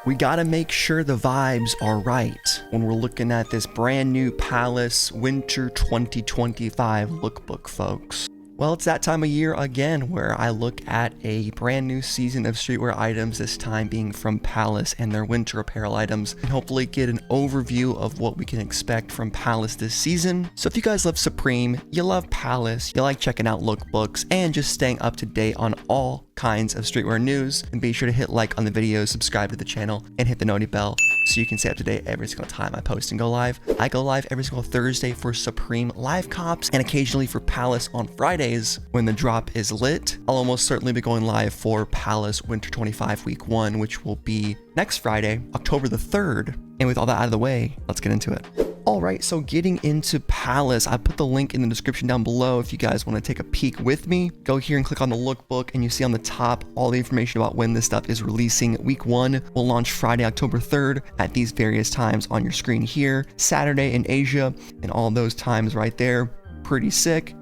we gotta make sure the vibes are right when we're looking at this brand new Palace Winter 2025 lookbook, folks. Well, it's that time of year again where I look at a brand new season of streetwear items, this time being from Palace and their winter apparel items, and hopefully get an overview of what we can expect from Palace this season. So if you guys love Supreme, you love Palace, you like checking out lookbooks, and just staying up to date on all kinds of streetwear news, and be sure to hit like on the video, subscribe to the channel, and hit the noti bell so you can stay up to date every single time I post and go live. I go live every single Thursday for Supreme live comps and occasionally for Palace on Fridays when the drop is lit. I'll almost certainly be going live for Palace Winter 25 Week 1, which will be next Friday, October the 3rd. And with all that out of the way, let's get into it. Alright, so getting into Palace, I put the link in the description down below if you guys want to take a peek with me. Go here and click on the lookbook, and you see on the top all the information about when this stuff is releasing. Week 1 will launch Friday, October 3rd at these various times on your screen here. Saturday in Asia, and all those times right there. Pretty sick.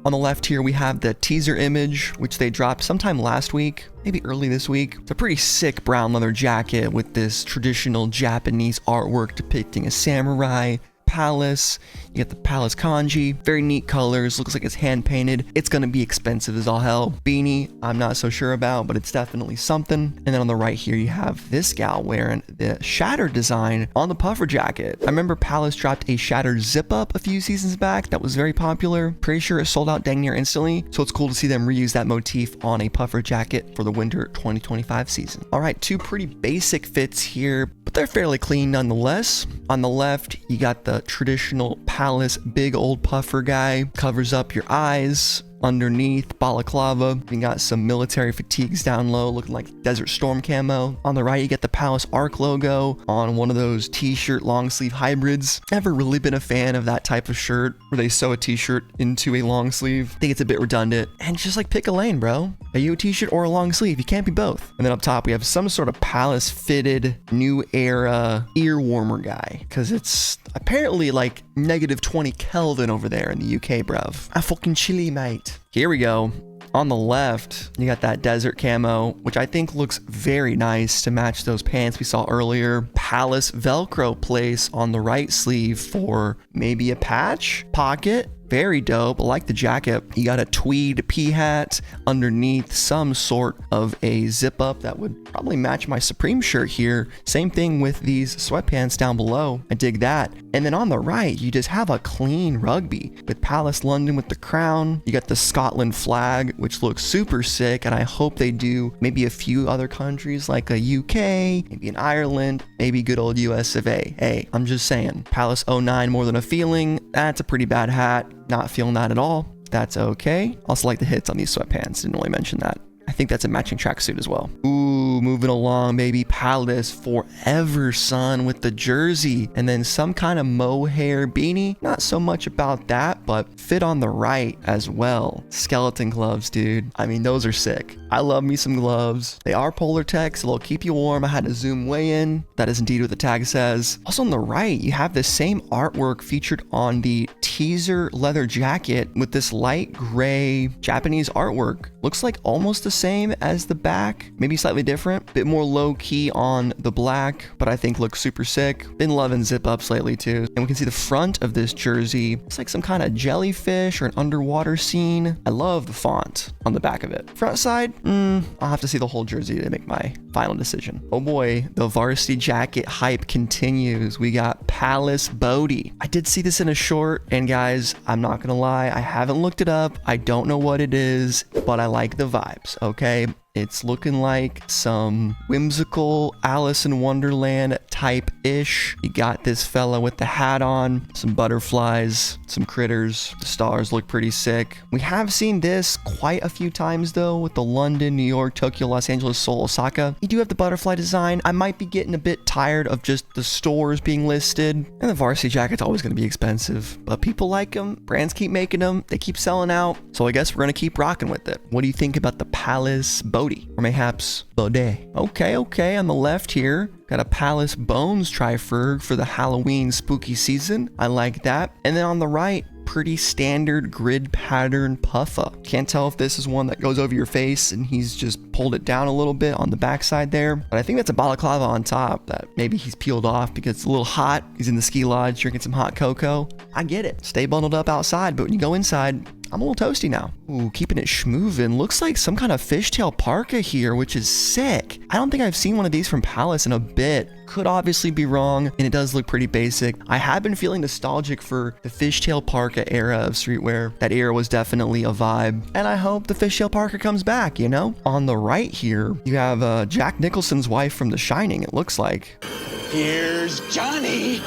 On the left here, we have the teaser image, which they dropped sometime last week, maybe early this week. It's a pretty sick brown leather jacket with this traditional Japanese artwork depicting a samurai. Palace, you get the Palace kanji, very neat colors, looks like it's hand painted. It's gonna be expensive as all hell. Beanie, I'm not so sure about, but it's definitely something. And then on the right here, you have this gal wearing the shattered design on the puffer jacket. I remember Palace dropped a shattered zip up a few seasons back that was very popular. Pretty sure it sold out dang near instantly, so it's cool to see them reuse that motif on a puffer jacket for the winter 2025 season. All right, two pretty basic fits here, but they're fairly clean nonetheless. On the left, you got the traditional Palace big old puffer guy, covers up your eyes. Underneath, balaclava. You got some military fatigues down low, looking like Desert Storm camo. On the right, you get the Palace Arc logo on one of those t-shirt long sleeve hybrids. Never really been a fan of that type of shirt where they sew a t-shirt into a long sleeve. I think it's a bit redundant. And just like pick a lane, bro. Are you a t-shirt or a long sleeve? You can't be both. And then up top, we have some sort of Palace fitted new era ear warmer guy, because it's apparently like -20 Kelvin over there in the UK, bruv. I fucking chilly, mate. Here we go. On the left, you got that desert camo, which I think looks very nice to match those pants we saw earlier. Palace Velcro place on the right sleeve for maybe a patch, pocket. Very dope. I like the jacket. You got a tweed pea hat underneath, some sort of a zip up that would probably match my Supreme shirt here. Same thing with these sweatpants down below. I dig that. And then on the right, you just have a clean rugby with Palace London with the crown. You got the Scotland flag, which looks super sick. And I hope they do maybe a few other countries like a UK, maybe in Ireland, maybe good old US of A. Hey, I'm just saying. Palace 09 More Than a Feeling. That's a pretty bad hat. Not feeling that at all. That's okay. Also like the hits on these sweatpants. Didn't really mention that. I think that's a matching tracksuit as well. Ooh, moving along, baby. Palace Forever, son, with the jersey. And then some kind of mohair beanie. Not so much about that, but fit on the right as well. Skeleton gloves, dude. I mean, those are sick. I love me some gloves. They are Polar Tech, so they'll keep you warm. I had to zoom way in. That is indeed what the tag says. Also on the right, you have the same artwork featured on the teaser leather jacket with this light gray Japanese artwork. Looks like almost the same as the back, maybe slightly different. Bit more low key on the black, but I think looks super sick. Been loving zip ups lately too. And we can see the front of this jersey. It's like some kind of jellyfish or an underwater scene. I love the font on the back of it. Front side, I'll have to see the whole jersey to make my final decision. Oh boy, the varsity jacket hype continues. We got Palace Bodie. I did see this in a short, and guys, I'm not gonna lie, I haven't looked it up. I don't know what it is, but I like the vibes, okay? It's looking like some whimsical Alice in Wonderland type-ish. You got this fella with the hat on, some butterflies, some critters. The stars look pretty sick. We have seen this quite a few times though with the London, New York, Tokyo, Los Angeles, Seoul, Osaka. You do have the butterfly design. I might be getting a bit tired of just the stores being listed. And the varsity jacket's always going to be expensive, but people like them. Brands keep making them. They keep selling out. So I guess we're going to keep rocking with it. What do you think about the Palace Bodie? Or mayhaps Baudet? Okay. On the left here, got a Palace Bones tri-ferg for the Halloween spooky season. I like that. And then on the right, pretty standard grid pattern puffer. Can't tell if this is one that goes over your face and he's just pulled it down a little bit on the backside there. But I think that's a balaclava on top that maybe he's peeled off because it's a little hot. He's in the ski lodge drinking some hot cocoa. I get it. Stay bundled up outside, but when you go inside, I'm a little toasty now. Ooh, keeping it schmoovin'. Looks like some kind of fishtail parka here, which is sick. I don't think I've seen one of these from Palace in a bit. Could obviously be wrong, and it does look pretty basic. I have been feeling nostalgic for the fishtail parka era of streetwear. That era was definitely a vibe, and I hope the fishtail parka comes back, you know? On the right here, you have Jack Nicholson's wife from The Shining, it looks like. Here's Johnny!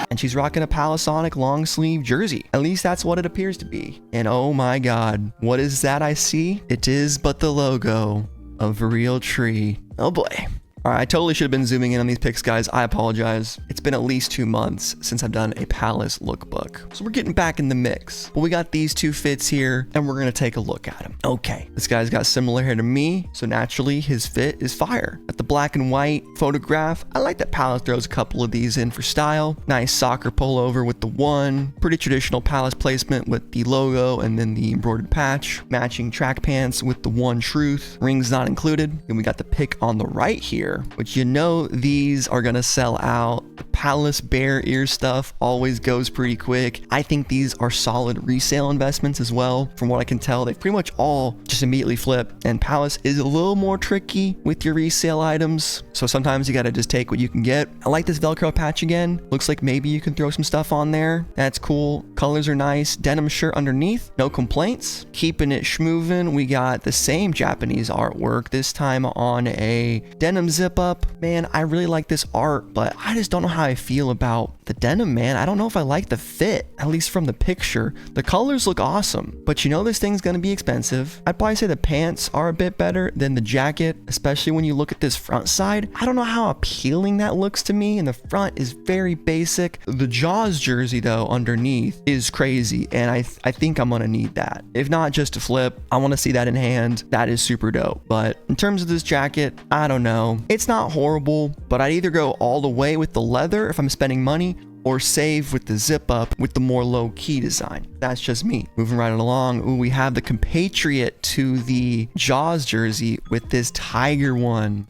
And she's rocking a Palasonic long sleeve jersey. At least that's what it appears to be. And oh my god, what is that I see? It is but the logo of a real tree. Oh boy. Alright, I totally should have been zooming in on these pics, guys. I apologize. It's been at least 2 months since I've done a Palace lookbook. So we're getting back in the mix. But we got these two fits here, and we're going to take a look at them. Okay, this guy's got similar hair to me, so naturally his fit is fire. At the black and white photograph, I like that Palace throws a couple of these in for style. Nice soccer pullover with the one. Pretty traditional Palace placement with the logo and then the embroidered patch. Matching track pants with the one truth. Rings not included. Then we got the pic on the right here, which you know these are gonna sell out. The Palace bear ear stuff always goes pretty quick. I think these are solid resale investments as well. From what I can tell, they've pretty much all just immediately flipped, and Palace is a little more tricky with your resale items, so sometimes you gotta just take what you can get. I like this Velcro patch again. Looks like maybe you can throw some stuff on there. That's cool. Colors are nice. Denim shirt underneath. No complaints. Keeping it schmoovin'. We got the same Japanese artwork, this time on a denim zip up. Man, I really like this art, but I just don't know how I feel about the denim, man. I don't know if I like the fit, at least from the picture. The colors look awesome, but you know this thing's gonna be expensive. I'd probably say the pants are a bit better than the jacket, especially when you look at this front side. I don't know how appealing that looks to me, and the front is very basic. The Jaws jersey, though, underneath is crazy, and I think I'm gonna need that. If not just to flip, I wanna see that in hand. That is super dope. But in terms of this jacket, I don't know. It's not horrible, but I'd either go all the way with the leather if I'm spending money, or save with the zip up with the more low-key design. That's just me. Moving right along. Ooh, we have the compatriot to the Jaws jersey with this tiger one.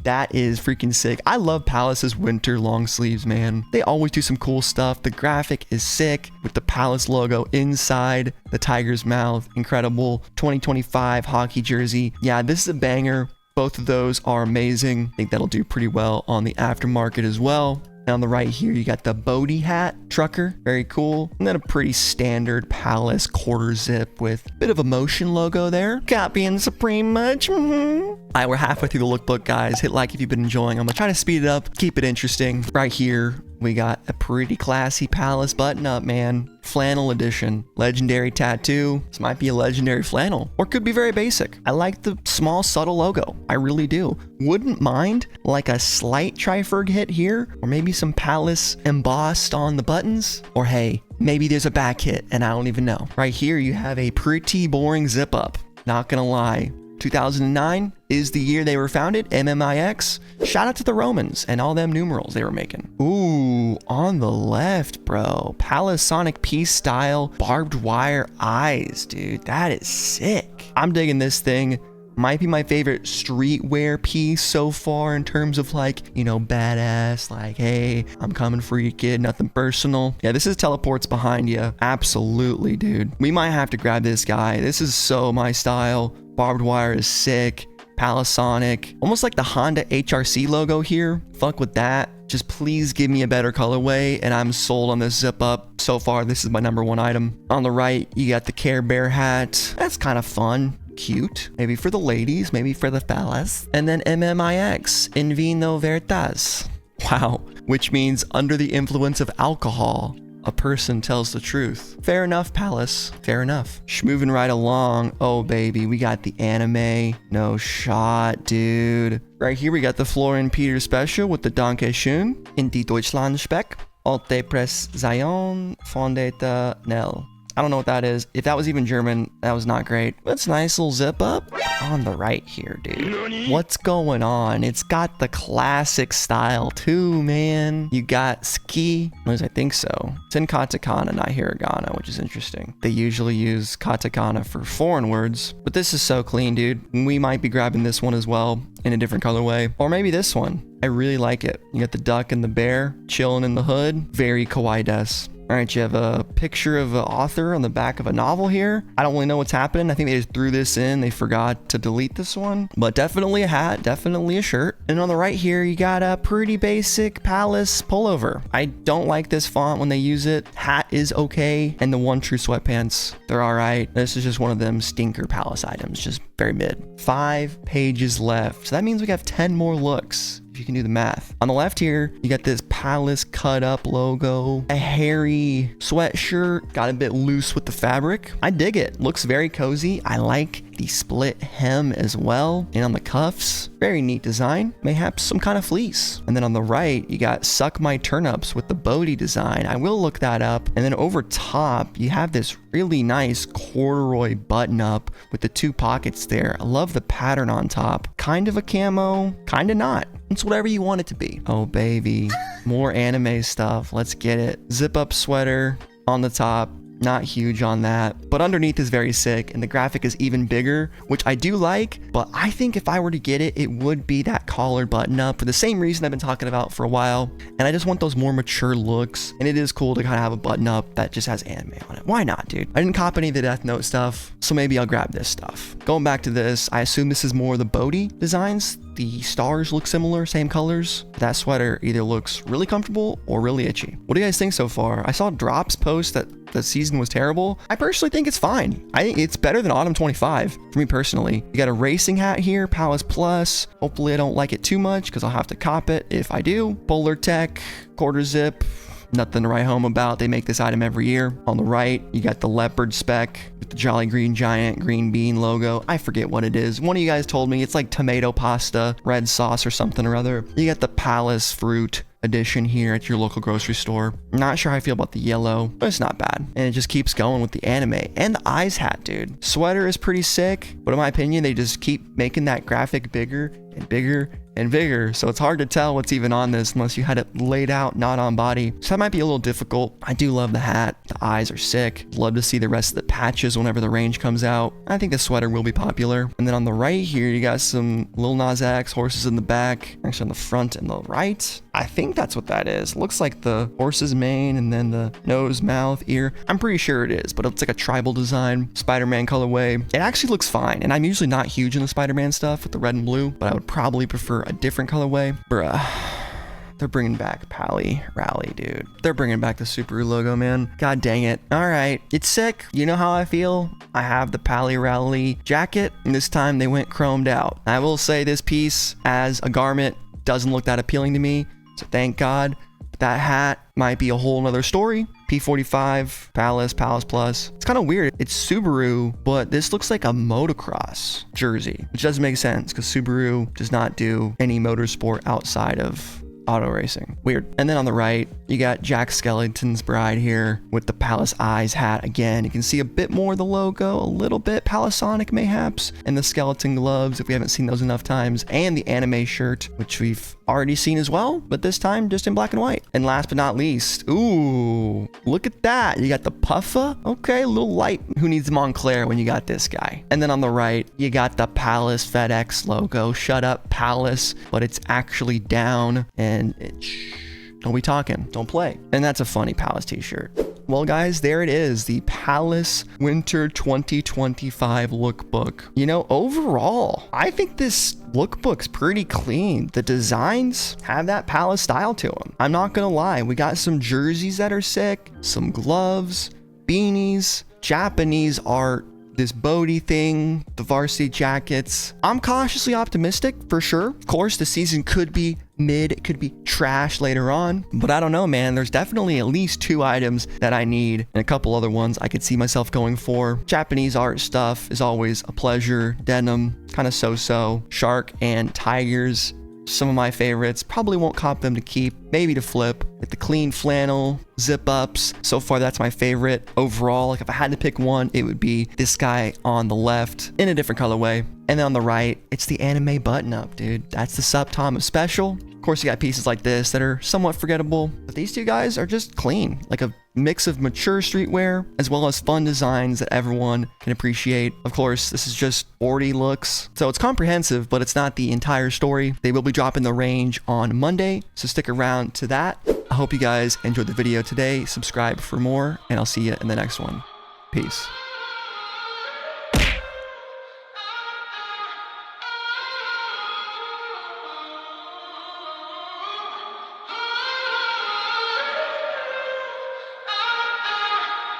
That is freaking sick. I love Palace's winter long sleeves, man. They always do some cool stuff. The graphic is sick with the Palace logo inside the tiger's mouth. Incredible. 2025 hockey jersey. Yeah, this is a banger. Both of those are amazing. I think that'll do pretty well on the aftermarket as well. And on the right here, you got the Bodie hat, trucker, very cool. And then a pretty standard Palace quarter zip with a bit of a motion logo there. Copying Supreme much? All right, we're halfway through the lookbook, guys. Hit like if you've been enjoying. I'm gonna try to speed it up, keep it interesting. Right here, we got a pretty classy Palace button up, man. Flannel edition. Legendary tattoo. This might be a legendary flannel, or could be very basic. I like the small, subtle logo. I really do. Wouldn't mind like a slight Triferg hit here, or maybe some Palace embossed on the buttons. Or hey, maybe there's a back hit and I don't even know. Right here, you have a pretty boring zip up. Not gonna lie. 2009 is the year they were founded, MMIX. Shout out to the Romans and all them numerals they were making. Ooh, on the left, bro. Palasonic piece style, barbed wire eyes, dude. That is sick. I'm digging this thing. Might be my favorite streetwear piece so far in terms of like, you know, badass, like, hey, I'm coming for you, kid, nothing personal. Yeah, this is teleports behind you. Absolutely, dude. We might have to grab this guy. This is so my style. Barbed wire is sick. Palasonic. Almost like the Honda HRC logo here. Fuck with that. Just please give me a better colorway and I'm sold on this zip up. So far, this is my #1 item. On the right, you got the Care Bear hat. That's kind of fun. Cute. Maybe for the ladies, maybe for the fellas. And then MMIX, in vino veritas. Wow. Which means under the influence of alcohol, a person tells the truth. Fair enough, Palace. Fair enough. Moving right along. Oh, baby. We got the anime. No shot, dude. Right here, we got the Florian Peter special with the Danke schön in die Deutschlandspeck. Alte Pression von der Nell. I don't know what that is. If that was even German, that was not great. That's a nice little zip up. on the right here, dude. What's going on? It's got the classic style too, man. You got ski, at least I think so. It's in katakana, not hiragana, which is interesting. They usually use katakana for foreign words, but this is so clean, dude. We might be grabbing this one as well in a different colorway, or maybe this one. I really like it. You got the duck and the bear chilling in the hood. Very kawaii-des. All right, you have a picture of an author on the back of a novel here. I don't really know what's happening. I think they just threw this in. They forgot to delete this one, but definitely a hat, definitely a shirt. And on the right here, you got a pretty basic Palace pullover. I don't like this font when they use it. Hat is okay. And the One True sweatpants, they're all right. This is just one of them stinker Palace items, just very mid. 5 pages left. So that means we have 10 more looks. If you can do the math. On the left here, you got this Palace cut up logo, a hairy sweatshirt, got a bit loose with the fabric. I dig it. Looks very cozy. I like the split hem as well. And on the cuffs, very neat design. Mayhaps some kind of fleece. And then on the right, you got Suck My Turnips with the Bodhi design. I will look that up. And then over top, you have this really nice corduroy button up with the 2 pockets there. I love the pattern on top. Kind of a camo, kind of not. It's whatever you want it to be. Oh, baby. More anime stuff. Let's get it. Zip up sweater on the top. Not huge on that, but underneath is very sick, and the graphic is even bigger, which I do like, but I think if I were to get it, it would be that collared button up for the same reason I've been talking about for a while, and I just want those more mature looks, and it is cool to kind of have a button up that just has anime on it. Why not, dude? I didn't cop any of the Death Note stuff, so maybe I'll grab this stuff. Going back to this, I assume this is more the Bodhi designs. The stars look similar, same colors. That sweater either looks really comfortable or really itchy. What do you guys think so far? I saw Drops post that the season was terrible. I personally think it's fine. I think it's better than Autumn 25 for me personally. You got a racing hat here, Palace Plus. Hopefully I don't like it too much because I'll have to cop it if I do. Polar Tech, quarter zip. Nothing to write home about. They make this item every year. On the right, you got the leopard spec with the Jolly Green Giant green bean logo. I forget what it is. One of you guys told me it's like tomato pasta, red sauce or something or other. You got the Palace fruit edition here at your local grocery store. Not sure how I feel about the yellow, but it's not bad. And it just keeps going with the anime and the eyes hat, dude. Sweater is pretty sick, but in my opinion, they just keep making that graphic bigger and bigger and bigger, so it's hard to tell what's even on this unless you had it laid out not on body, so that might be a little difficult. I do love the hat. The eyes are sick. Love to see the rest of the patches whenever the range comes out. I think the sweater will be popular. And then on the right here, you got some Lil Nas X horses in the back, actually on the front and the right. I think that's what that is. Looks like the horse's mane and then the nose, mouth, ear. I'm pretty sure it is, but it's like a tribal design, Spider-Man colorway. It actually looks fine, and I'm usually not huge in the Spider-Man stuff with the red and blue, but I would probably prefer a different colorway. Bruh. They're bringing back Pally Rally, dude. They're bringing back the Subaru logo, man. God dang it. All right, it's sick. You know how I feel? I have the Pally Rally jacket, and this time they went chromed out. I will say this piece as a garment doesn't look that appealing to me, so thank God. That hat might be a whole nother story. P45, Palace Plus. It's kind of weird. It's Subaru, but this looks like a motocross jersey, which doesn't make sense because Subaru does not do any motorsport outside of auto racing. Weird. And then on the right, you got Jack Skellington's bride here with the Palace Eyes hat again. You can see a bit more of the logo, a little bit Palisonic mayhaps, and the skeleton gloves if we haven't seen those enough times, and the anime shirt, which we've already seen as well, but this time just in black and white. And last but not least, ooh, look at that. You got the puffa. Okay, a little light. Who needs Montclair when you got this guy? And then on the right, you got the Palace FedEx logo. Shut up, Palace, but it's actually down, and don't be talking, don't play. And that's a funny Palace t-shirt. Well, guys, there it is, the Palace Winter 2025 lookbook. You know, overall, I think this lookbook's pretty clean. The designs have that Palace style to them. I'm not gonna lie, we got some jerseys that are sick, some gloves, beanies, Japanese art, this Bodhi thing, the varsity jackets. I'm cautiously optimistic for sure. Of course, the season could be mid, it could be trash later on, but I don't know, man. There's definitely at least 2 items that I need and a couple other ones I could see myself going for. Japanese art stuff is always a pleasure. Denim, kind of so-so. Shark and tigers, Some of my favorites. Probably won't cop them to keep, maybe to flip. Like the clean flannel, zip ups. So far, that's my favorite overall. Like if I had to pick one, it would be this guy on the left in a different colorway. And then on the right, it's the anime button up, dude. That's the SupThomas special. Of course, you got pieces like this that are somewhat forgettable, but these two guys are just clean. Like a mix of mature streetwear as well as fun designs that everyone can appreciate. Of course, this is just sporty looks, so it's comprehensive, but it's not the entire story. They will be dropping the range on Monday, so stick around to that. I hope you guys enjoyed the video today. Subscribe for more, and I'll see you in the next one. Peace.